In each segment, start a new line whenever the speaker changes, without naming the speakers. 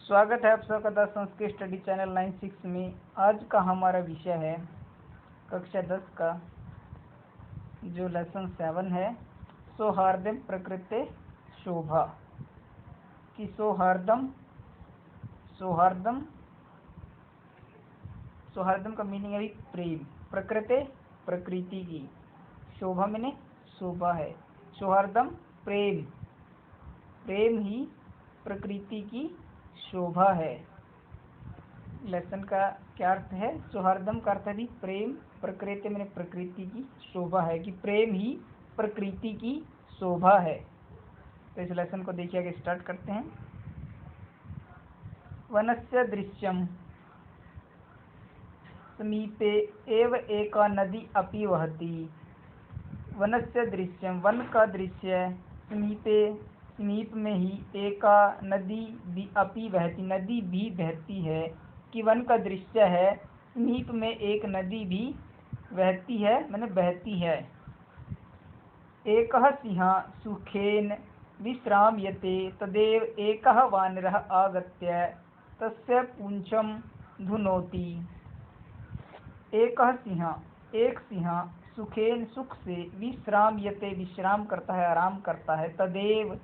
स्वागत है आप सबका द संस्कृत स्टडी चैनल 96 में। आज का हमारा विषय है कक्षा 10 का जो लेसन 7 है, सौहार्दम प्रकृति शोभा। कि सौहार्दम का मीनिंग है प्रेम, प्रकृति प्रकृति की, शोभा मैंने शोभा है। सौहार्दम प्रेम, प्रेम ही प्रकृति की शोभा है। लेसन का क्या अर्थ है? सौहार्दम का अर्थ है प्रेम, प्रकृति मैंने प्रकृति की शोभा है, कि प्रेम ही प्रकृति की शोभा है। तो इस लेसन को देखिए, आगे स्टार्ट करते हैं। वनस्य दृश्यम समीपे एव एका नदी अपि वहति। वनस्य दृश्यम, वन का दृश्य, समीपे समीप में ही, एका नदी भी अपि वहती, नदी भी बहती है। कि वन का दृश्य है, समीप में एक नदी भी बहती है, मैंने बहती है। एकः सिंहः सुखेन विश्राम्यते तदेव एकः वानरः आगत्य तस्य पूंछं धुनोति। एकः सिंहः, एक सिंह, सुखेन सुख से, विश्राम्यते विश्राम करता है, आराम करता है, तदेव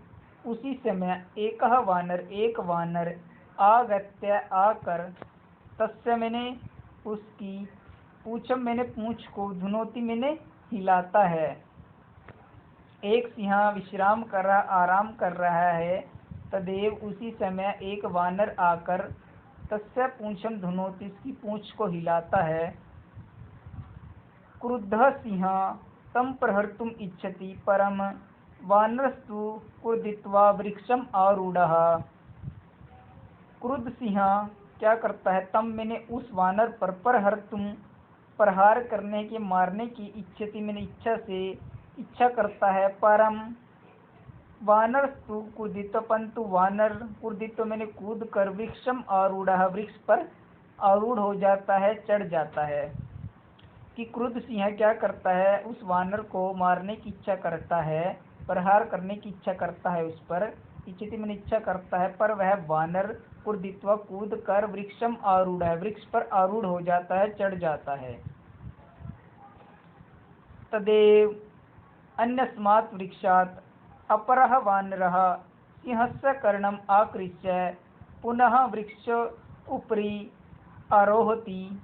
उसी समय, एकः वानर एक वानर, आगत्य आकर, तस्य मैंने उसकी, पूंछम मैंने पूंछ को, धुनोती मैंने हिलाता है। एक सिंह विश्राम कर रहा, आराम कर रहा है, तदेव उसी समय एक वानर आकर, तस्य पूंछम धुनोती उसकी पूंछ को हिलाता है। क्रुद्धः सिंहः तं प्रहर्तुम् इच्छति परम वानरस्तु क्रुद्धित्वा वृक्षम आरूढ़ः। क्रुद्ध सिंह क्या करता है? तम मैंने उस वानर पर, प्रहर्तुम प्रहार करने के, मारने की, इच्छति मैंने इच्छा से, इच्छा करता है, परम वानरस्तु क्रुद्धित्वा, परंतु वानर क्रुद्धित्वा मैंने कूद कर, वृक्षम आरूढ़ः वृक्ष पर आरूढ़ हो जाता है, चढ़ जाता है। कि क्रुद्ध सिंह क्या करता है? उस वानर को मारने की इच्छा करता है, प्रहार करने की इच्छा करता है उस पर, इच्छति मैंने इच्छा करता है, पर वह वानर क्रुद्धित्वा कूद कर, वृक्षम आरूढ़ है वृक्ष पर आरूढ़ हो जाता है, चढ़ जाता है। तदेव अन्यस्मात् वृक्षात् अपरः वानरः सिंहस्य कर्णम् आकृष्य पुनः वृक्ष उपरि आरोहति।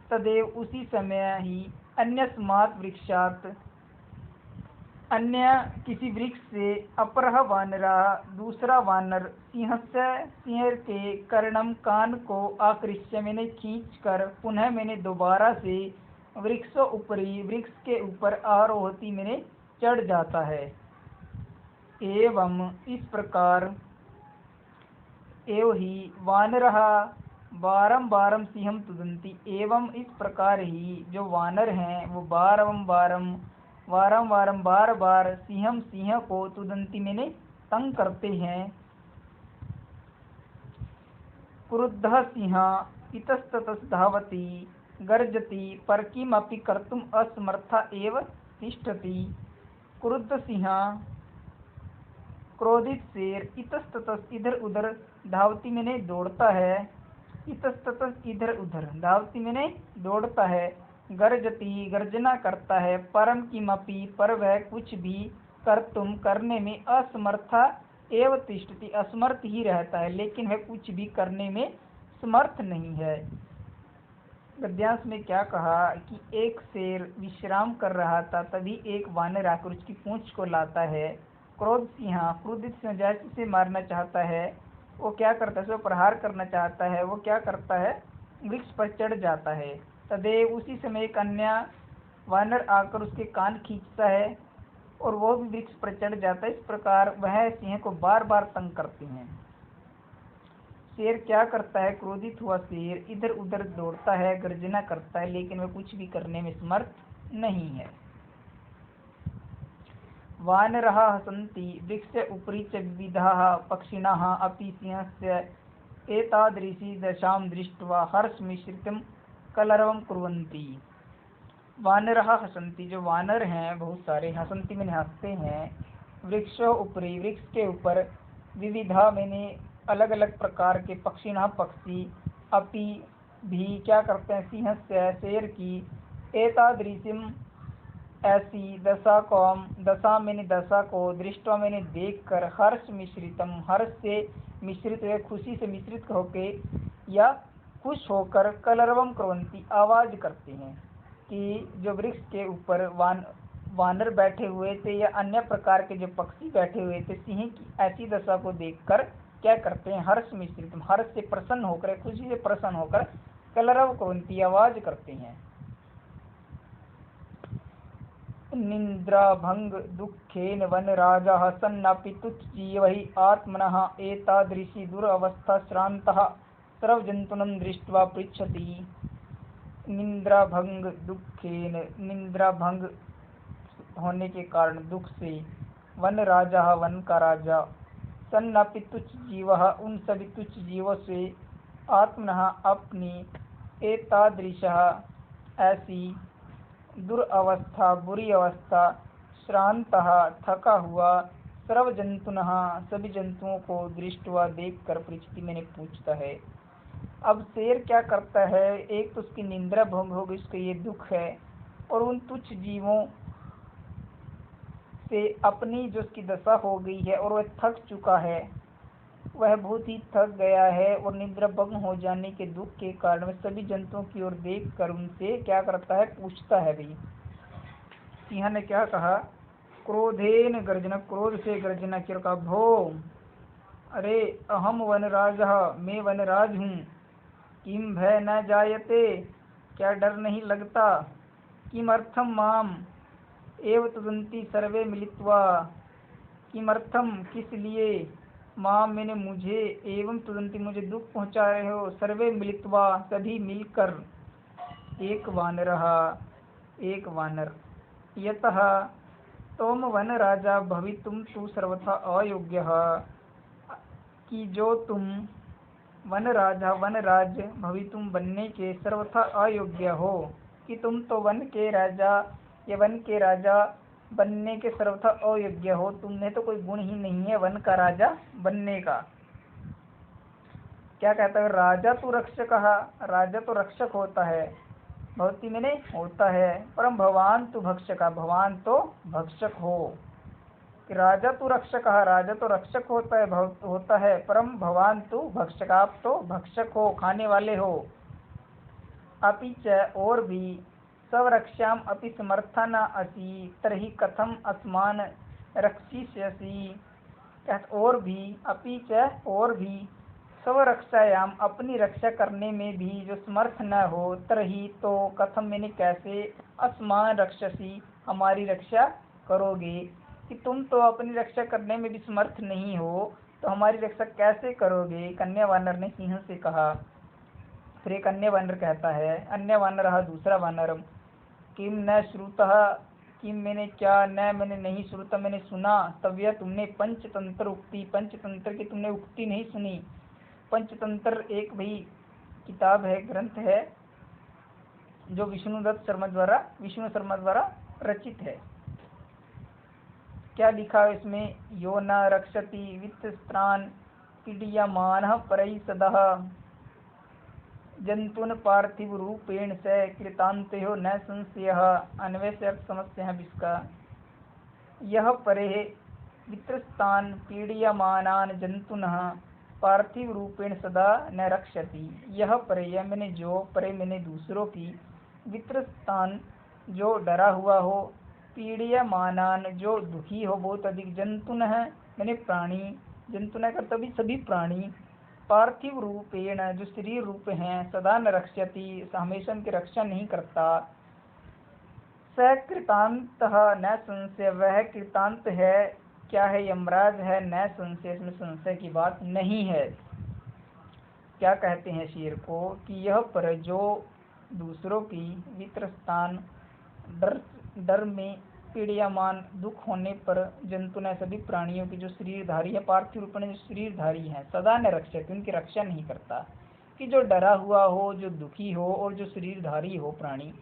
तदेव उसी समय ही, अन्यस्मात् वृक्षात् अन्य किसी वृक्ष से, अपरः वानरः दूसरा वानर, सिंह के कर्णम कान को, आकृष्य मैंने खींच कर, पुनः मैंने दोबारा से, वृक्ष ऊपरी वृक्ष के ऊपर, आरोहति मैंने चढ़ जाता है। एवं इस प्रकार, एव ही वानरः बारम बारम सिंहम तुदंती, एवं इस प्रकार ही जो वानर हैं वो वारम बार बार सिंहम सिंह को, तुदंती मैंने तंग करते हैं। क्रुद्धः सिंहः इतस्ततः धावति गर्जति पर किमपि कर्तुम् असमर्थः एव तिष्ठति। क्रुद्ध सिंह, क्रोधित शेर, इतस्ततः इधर उधर, धावती मैंने दौड़ता है, इतस्ततः इधर उधर, धावती मैंने दौड़ता है, गर्जती गर्जना करता है, परम किमपि पर वह कुछ भी, कर्तुम करने में, असमर्था एव तिष्ठति असमर्थ ही रहता है, लेकिन वह कुछ भी करने में समर्थ नहीं है। गद्यांश में क्या कहा कि एक शेर विश्राम कर रहा था, तभी एक वानर आकर उसकी पूंछ को लाता है। क्रोध सिंह, क्रोधित सिंह जैसे से मारना चाहता है, वो क्या करता है? उसको प्रहार करना चाहता है, वो क्या करता है? वृक्ष पर चढ़ जाता है। तदेव उसी समय एक अन्य वानर आकर उसके कान खींचता है और वो भी वृक्ष पर चढ़ जाता है। इस प्रकार वह सिंह को बार बार तंग करते हैं। शेर क्या करता है? क्रोधित हुआ शेर इधर उधर दौड़ता है, गर्जना करता है, लेकिन वह कुछ भी करने में समर्थ नहीं है। वानरः हसन्ति वृक्षे उपरि च विविधाः पक्षिणः अपि सिंहस्य एतादृशी दशां दृष्ट्वा हर्षमिश्रितं कलरवं कुर्वन्ति। वानरः हसन्ति, जो वानर हैं बहुत सारे, हसन्ति मैंने हंसते हैं, वृक्षों ऊपरी वृक्ष के ऊपर, विविधा मैंने अलग अलग प्रकार के पक्षिणः पक्षी, अपि भी क्या करते हैं, सिंहस्य शेर की, एतादृशीम ऐसी दशा कौम, दशा मैंने दशा को, दृष्टवा मैंने देख कर, हर्ष मिश्रितम हर्ष से मिश्रित हुए, खुशी से मिश्रित होके या खुश होकर, कलरवम क्रवंती आवाज करते हैं। कि जो वृक्ष के ऊपर वानर बैठे हुए थे या अन्य प्रकार के जो पक्षी बैठे हुए थे, सिंह की ऐसी दशा को देखकर क्या करते हैं, हर्ष मिश्रित हर्ष से प्रसन्न होकर, खुशी से प्रसन्न होकर, कलरव क्रवंती आवाज करते हैं। निद्राभंग दुःखेन वनराजः सन्नपि तुच्छजीवैः आत्मनः एतादृशी दुरवस्था श्रान्तः सर्वजन्तूनां दृष्ट्वा पृच्छति। निद्राभंग दुःखेन, निद्राभंग होने के कारण, दुख से, वन राजा वन का राजा, सन्नपि तुच्छ जीव उन सभी तुच्छ जीवों से, आत्मनः अपनी, एतादृशः ऐसी, दुरवस्था बुरी अवस्था, श्रान्तः थका हुआ, सर्वजन्तुनः सभी जंतुओं को, दृष्टवा देखकर, पृच्छति मैंने पूछता है। अब शेर क्या करता है, एक तो उसकी निंद्रा भंग हो गई, उसका ये दुख है, और उन तुच्छ जीवों से अपनी जो उसकी दशा हो गई है और वह थक चुका है, वह बहुत ही थक गया है, और निद्रा भंग हो जाने के दुख के कारण वह सभी जंतुओं की ओर देख कर उनसे क्या करता है, पूछता है। भाई सिंह ने क्या कहा, क्रोधेन गर्जना, क्रोध से गर्जना की, कहा भो, अरे अहम वनराज, मैं वनराज हूँ, किम भय न जायते, क्या डर नहीं लगता, किमर्थम माम एव तुदंती सर्वे मिलित्वा, किमर्थम किस लिए, माम मैंने मुझे, एवं तुदंती मुझे दुख पहुँचा रहे हो, सर्वे मिलित्वा सभी मिलकर, एक वानर, यतः तोम वन राजा भवितुम तु सर्वथा अयोग्यः, कि जो तुम वन राज भवितुम बनने के सर्वथा अयोग्य हो, कि तुम तो वन के राजा बनने के सर्वथा अयोग्य हो, तुमने तो कोई गुण ही नहीं है वन का राजा बनने का। क्या कहता है, राजा तो रक्षक, राजा तो रक्षक होता है, भवती मैंने होता है, परम भगवान तो भक्षक, भगवान तो भक्षक हो। राजा तो रक्षक, राजा तो रक्षक होता है, परम भगवान तो भक्षक, आप तो भक्षक हो, खाने वाले हो। अपि च और भी, स्वरक्षाम अपि समर्था न असि, तर्हि कथम अस्मान रक्षिष्यसि। और भी, अपि च और भी, स्वरक्षायाम अपनी रक्षा करने में भी जो समर्थ न हो, तर्हि तो कथम मैंने कैसे, अस्मान रक्षसी हमारी रक्षा करोगे, कि तुम तो अपनी रक्षा करने में भी समर्थ नहीं हो, तो हमारी रक्षा कैसे करोगे। कन्या वानर ने सिंह से कहा। फिर एक अन्य वानर कहता है, अन्य वानर दूसरा वानर, किम न श्रुतः, किम मैंने क्या, न मैंने नहीं, श्रुता मैंने सुना, तव्य तुमने पंचतंत्र उक्ति, पंचतंत्र की तुमने उक्ति नहीं सुनी। पंचतंत्र एक भाई किताब है, ग्रंथ है, जो विष्णु शर्मा द्वारा रचित है। क्या लिखा है इसमें, यो न रक्षति वित्तस्त्रान पीड्यमानः परैः सदः, जंतुन पार्थिव रूपेण से कृतांतो न संशयः। अन्वय समस्या है इसका, यह परे वित्रस्तान पीड्यमानान जंतुनः पार्थिव रूपेण सदा न रक्षति। यह परे, यह मैंने जो, परे मैंने दूसरों की, वित्रस्तान जो डरा हुआ हो, पीड्यमानान जो दुखी हो बहुत अधिक, जंतुनः मैंने प्राणी, जंतुनः का तभी सभी प्राणी, पार्थिव रूपेण जो शरीर रूप हैं, सदा न रक्षति हमेशा उनकी रक्षा नहीं करता। सकृतांत न संशय, वह कृतांत है, क्या है, यमराज है, न संशय, इसमें संशय की बात नहीं है। क्या कहते हैं शेर को, कि यह पर जो दूसरों की, वित्रस्तान डर में, पीड़ियामान दुख होने पर, जंतु ने सभी प्राणियों की जो शरीरधारी है, पार्थिव रूप में जो शरीरधारी है, सदा न रक्षित उनकी रक्षा नहीं करता। कि जो डरा हुआ हो, जो दुखी हो, और जो शरीरधारी हो प्राणी,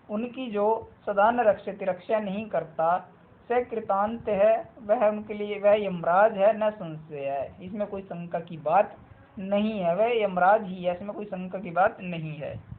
उनकी जो सदा न रक्षित रक्षा नहीं करता। सकृतांत है, वह उनके लिए वह यमराज है, न संशय है, इसमें कोई शंका की बात नहीं है, वह यमराज ही है, इसमें कोई शंका की बात नहीं है।